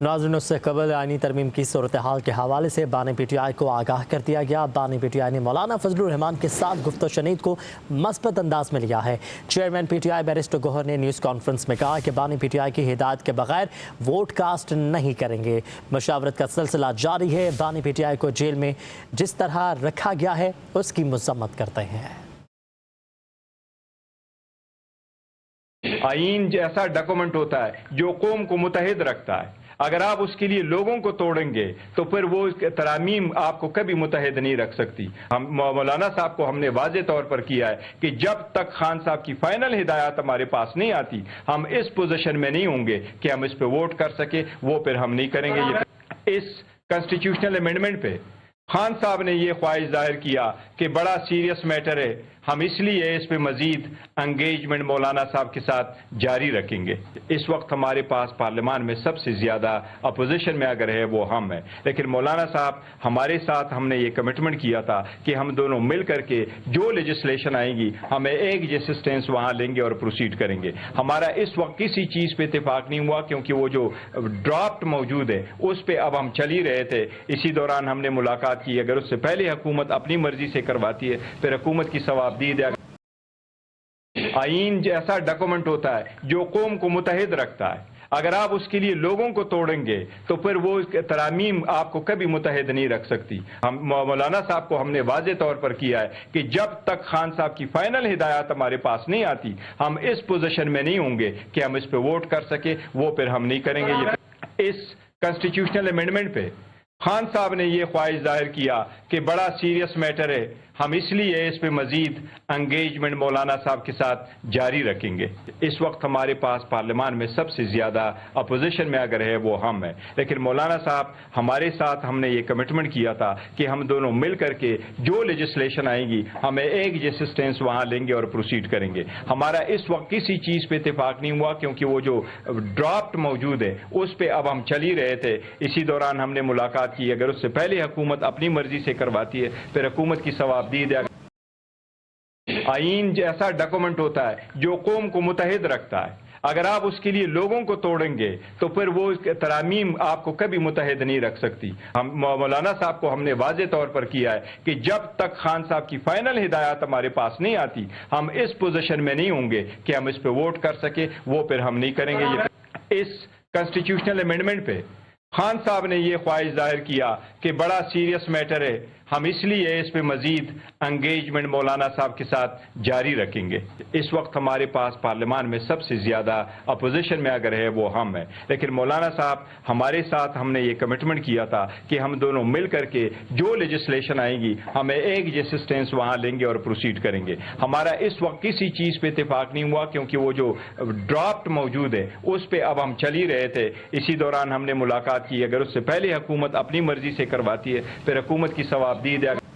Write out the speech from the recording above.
नाज़रीन, उससे कबल आईनी तरमीम की सूरत-ए-हाल के हवाले से बानी PTI को आगाह कर दिया गया। बानी PTI ने मौलाना फजलुर रहमान के साथ गुफ्त शनीद को मस्बत अंदाज में लिया है। चेयरमैन PTI बैरिस्टर गौहर ने न्यूज़ कॉन्फ्रेंस में कहा कि बानी PTI की हिदायत के बगैर वोट कास्ट नहीं करेंगे। मशावरत का सिलसिला जारी है। बानी PTI को जेल में जिस तरह रखा गया है उसकी मजम्मत करते हैं। आईन ऐसा डॉक्यूमेंट होता है जो कौम को मुत्तहिद रखता है। अगर आप उसके लिए लोगों को तोड़ेंगे तो फिर वो तरामीम आपको कभी मुत्तहिद नहीं रख सकती। हम मौलाना साहब को हमने वाज़े तौर पर किया है कि जब तक खान साहब की फाइनल हिदायत हमारे पास नहीं आती हम इस पोजीशन में नहीं होंगे कि हम इस पे वोट कर सके। वो फिर हम नहीं करेंगे। इस कॉन्स्टिट्यूशनल अमेंडमेंट पे खान साहब ने ये ख्वाहिश जाहिर किया कि बड़ा सीरियस मैटर है, हम इसलिए इस पे मजीद एंगेजमेंट मौलाना साहब के साथ जारी रखेंगे। इस वक्त हमारे पास पार्लियामान में सबसे ज्यादा अपोजिशन में अगर है वो हम है, लेकिन मौलाना साहब हमारे साथ हमने ये कमिटमेंट किया था कि हम दोनों मिल करके जो लेजिस्लेशन आएगी हमें एक जैसे स्टेंस वहां लेंगे और प्रोसीड करेंगे। हमारा इस वक्त किसी चीज पे इत्तेफाक नहीं हुआ क्योंकि वो जो ड्राफ्ट मौजूद है उस पे अब हम चल ही रहे थे। इसी दौरान हमने मुलाकात की। अगर उससे पहले हुकूमत अपनी मर्जी से करवाती है फिर हुकूमत की सवाब दी दे। आईन ऐसा डॉक्यूमेंट होता है जो कौम को मुत्तहिद रखता है। अगर आप उसके लिए लोगों को तोड़ेंगे तो फिर वो तरामीम आपको कभी मुत्तहिद नहीं रख सकती। हम मौलाना साहब को हमने वाज़े तौर पर किया है कि जब तक खान साहब की फाइनल हिदायत हमारे पास नहीं आती हम इस पोजीशन में नहीं होंगे कि हम इस पे वोट कर सके। वो फिर हम नहीं करेंगे। इस कॉन्स्टिट्यूशनल अमेंडमेंट पे खान साहब ने ये ख्वाहिश जाहिर किया कि बड़ा सीरियस मैटर है, हम इसलिए इस पे मजीद एंगेजमेंट मौलाना साहब के साथ जारी रखेंगे। इस वक्त हमारे पास पार्लियामान में सबसे ज्यादा अपोजिशन में अगर है वो हम है, लेकिन मौलाना साहब हमारे साथ हमने ये कमिटमेंट किया था कि हम दोनों मिल करके जो लेजिस्लेशन आएगी हमें एक जैसे स्टेंस वहां लेंगे और प्रोसीड करेंगे। हमारा इस वक्त किसी चीज पे इत्तेफाक नहीं हुआ क्योंकि वो जो ड्राफ्ट मौजूद है उस पे अब हम चल ही रहे थे। इसी दौरान हमने मुलाकात की। अगर उससे पहले हुकूमत अपनी मर्जी से करवाती है फिर हुकूमत की सवाब दी दे। आईन ऐसा डॉक्यूमेंट होता है जो कौम को मुत्तहिद रखता है। अगर आप उसके लिए लोगों को तोड़ेंगे तो फिर वो तरामीम आपको कभी मुत्तहिद नहीं रख सकती। हम मौलाना साहब को हमने वाज़े तौर पर किया है कि जब तक खान साहब की फाइनल हिदायत हमारे पास नहीं आती हम इस पोजीशन में नहीं होंगे कि हम इस पे वोट कर सके। वो फिर हम नहीं करेंगे। इस कॉन्स्टिट्यूशनल अमेंडमेंट पे खान साहब ने ये ख्वाहिश जाहिर किया कि बड़ा सीरियस मैटर है, हम इसलिए इस पे मजीद एंगेजमेंट मौलाना साहब के साथ जारी रखेंगे। इस वक्त हमारे पास पार्लियामान में सबसे ज्यादा अपोजिशन में अगर है वो हम है, लेकिन मौलाना साहब हमारे साथ हमने ये कमिटमेंट किया था कि हम दोनों मिल करके जो लेजिस्लेशन आएगी हमें एक जैसे स्टेंस वहां लेंगे और प्रोसीड करेंगे। हमारा इस वक्त किसी चीज पे इत्तेफाक नहीं हुआ क्योंकि वो जो ड्राफ्ट मौजूद है उस पे अब हम चल ही रहे थे। इसी दौरान हमने मुलाकात की। अगर उससे पहले हुकूमत अपनी मर्जी से करवाती है फिर हुकूमत की सवाब दी दे।